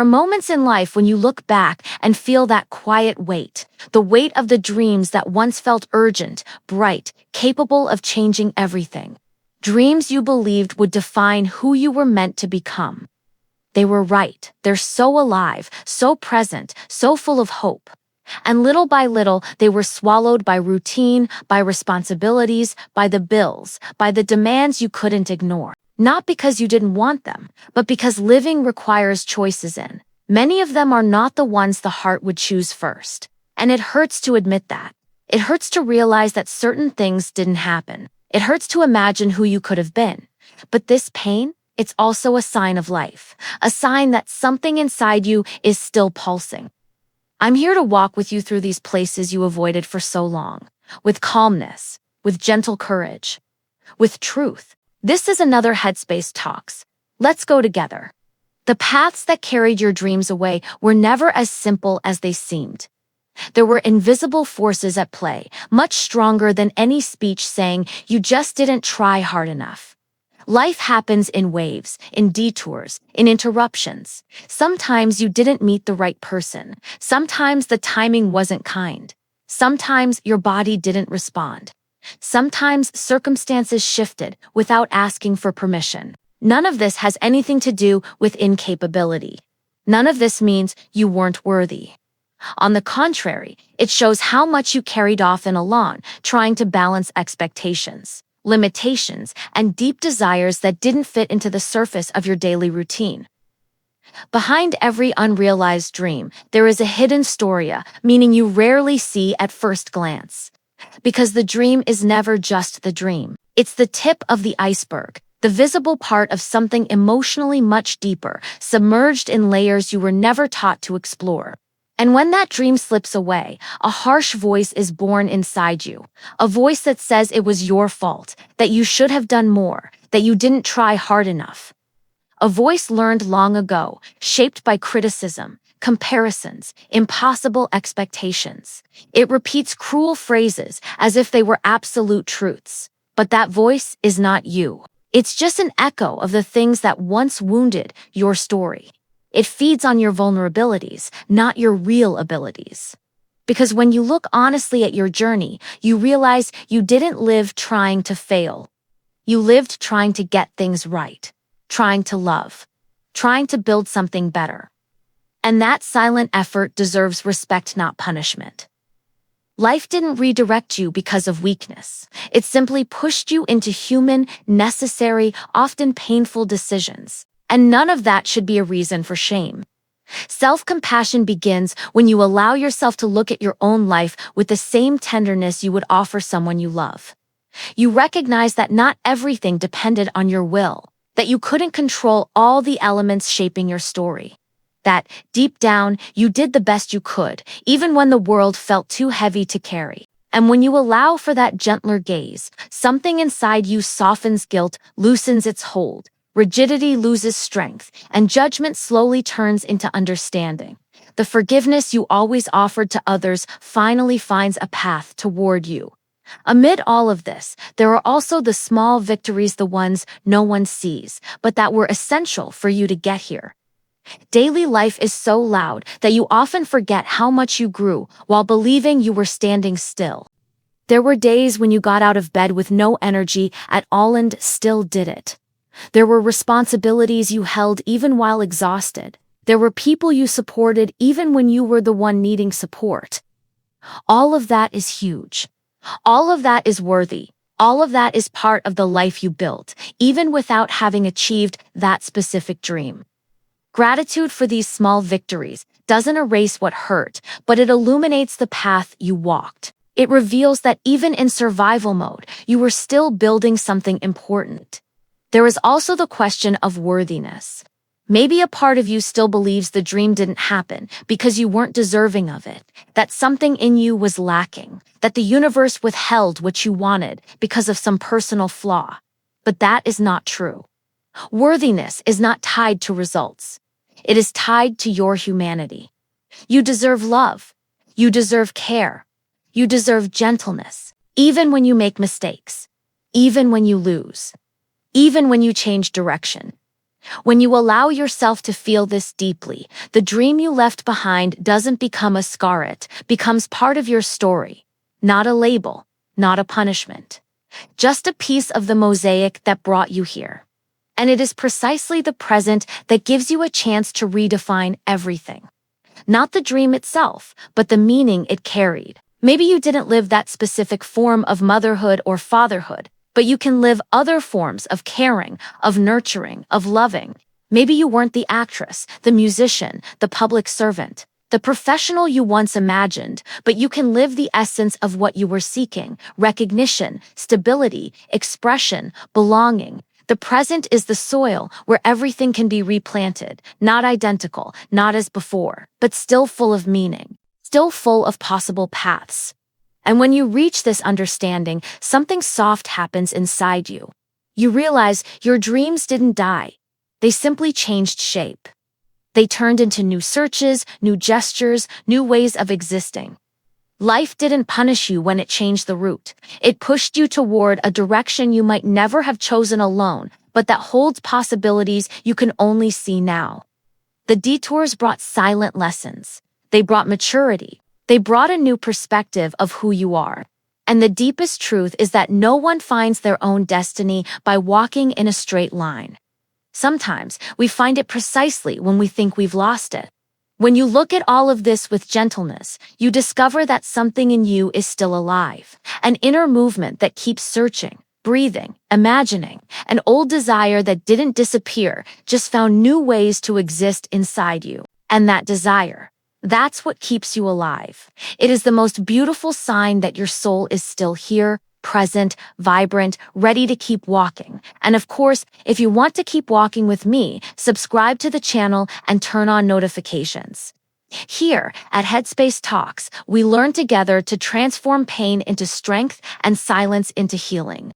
are moments in life when you look back and feel that quiet weight, the weight of the dreams that once felt urgent, bright, capable of changing everything. Dreams you believed would define who you were meant to become. They were right. They're so alive, so present, so full of hope. And little by little, they were swallowed by routine, by responsibilities, by the bills, by the demands you couldn't ignore. Not because you didn't want them, but because living requires choices in. Many of them are not the ones the heart would choose first. And it hurts to admit that. It hurts to realize that certain things didn't happen. It hurts to imagine who you could have been. But this pain, it's also a sign of life, a sign that something inside you is still pulsing. I'm here to walk with you through these places you avoided for so long, with calmness, with gentle courage, with truth. This is another Headspace Talks. Let's go together. The paths that carried your dreams away were never as simple as they seemed. There were invisible forces at play, much stronger than any speech saying you just didn't try hard enough. Life happens in waves, in detours, in interruptions. Sometimes you didn't meet the right person. Sometimes the timing wasn't kind. Sometimes your body didn't respond. Sometimes circumstances shifted without asking for permission. None of this has anything to do with incapability. None of this means you weren't worthy. On the contrary, it shows how much you carried off and along, trying to balance expectations, limitations, and deep desires that didn't fit into the surface of your daily routine. Behind every unrealized dream, there is a hidden story, meaning you rarely see at first glance. Because the dream is never just the dream. It's the tip of the iceberg, the visible part of something emotionally much deeper, submerged in layers you were never taught to explore. And when that dream slips away, a harsh voice is born inside you, a voice that says it was your fault, that you should have done more, that you didn't try hard enough. A voice learned long ago, shaped by criticism, comparisons, impossible expectations. It repeats cruel phrases as if they were absolute truths. But that voice is not you. It's just an echo of the things that once wounded your story. It feeds on your vulnerabilities, not your real abilities. Because when you look honestly at your journey, you realize you didn't live trying to fail. You lived trying to get things right, trying to love, trying to build something better. And that silent effort deserves respect, not punishment. Life didn't redirect you because of weakness. It simply pushed you into human, necessary, often painful decisions. And none of that should be a reason for shame. Self-compassion begins when you allow yourself to look at your own life with the same tenderness you would offer someone you love. You recognize that not everything depended on your will, that you couldn't control all the elements shaping your story. That, deep down, you did the best you could, even when the world felt too heavy to carry. And when you allow for that gentler gaze, something inside you softens, guilt loosens its hold, rigidity loses strength, and judgment slowly turns into understanding. The forgiveness you always offered to others finally finds a path toward you. Amid all of this, there are also the small victories, the ones no one sees, but that were essential for you to get here. Daily life is so loud that you often forget how much you grew while believing you were standing still. There were days when you got out of bed with no energy at all and still did it. There were responsibilities you held even while exhausted. There were people you supported even when you were the one needing support. All of that is huge. All of that is worthy. All of that is part of the life you built, even without having achieved that specific dream. Gratitude for these small victories doesn't erase what hurt, but it illuminates the path you walked. It reveals that even in survival mode, you were still building something important. There is also the question of worthiness. Maybe a part of you still believes the dream didn't happen because you weren't deserving of it, that something in you was lacking, that the universe withheld what you wanted because of some personal flaw. But that is not true. Worthiness is not tied to results. It is tied to your humanity. You deserve love. You deserve care. You deserve gentleness, even when you make mistakes, even when you lose, even when you change direction. When you allow yourself to feel this deeply, the dream you left behind doesn't become a scar, it becomes part of your story. Not a label, not a punishment. Just a piece of the mosaic that brought you here. And it is precisely the present that gives you a chance to redefine everything. Not the dream itself, but the meaning it carried. Maybe you didn't live that specific form of motherhood or fatherhood, but you can live other forms of caring, of nurturing, of loving. Maybe you weren't the actress, the musician, the public servant, the professional you once imagined, but you can live the essence of what you were seeking: recognition, stability, expression, belonging. The present is the soil where everything can be replanted, not identical, not as before, but still full of meaning, still full of possible paths. And when you reach this understanding, something soft happens inside you. You realize your dreams didn't die. They simply changed shape. They turned into new searches, new gestures, new ways of existing. Life didn't punish you when it changed the route. It pushed you toward a direction you might never have chosen alone, but that holds possibilities you can only see now. The detours brought silent lessons. They brought maturity. They brought a new perspective of who you are. And the deepest truth is that no one finds their own destiny by walking in a straight line. Sometimes we find it precisely when we think we've lost it. When you look at all of this with gentleness, you discover that something in you is still alive, an inner movement that keeps searching, breathing, imagining, an old desire that didn't disappear, just found new ways to exist inside you. And that desire, that's what keeps you alive. It is the most beautiful sign that your soul is still here, present, vibrant, ready to keep walking. And of course, if you want to keep walking with me, subscribe to the channel and turn on notifications. Here, at Headspace Talks, we learn together to transform pain into strength and silence into healing.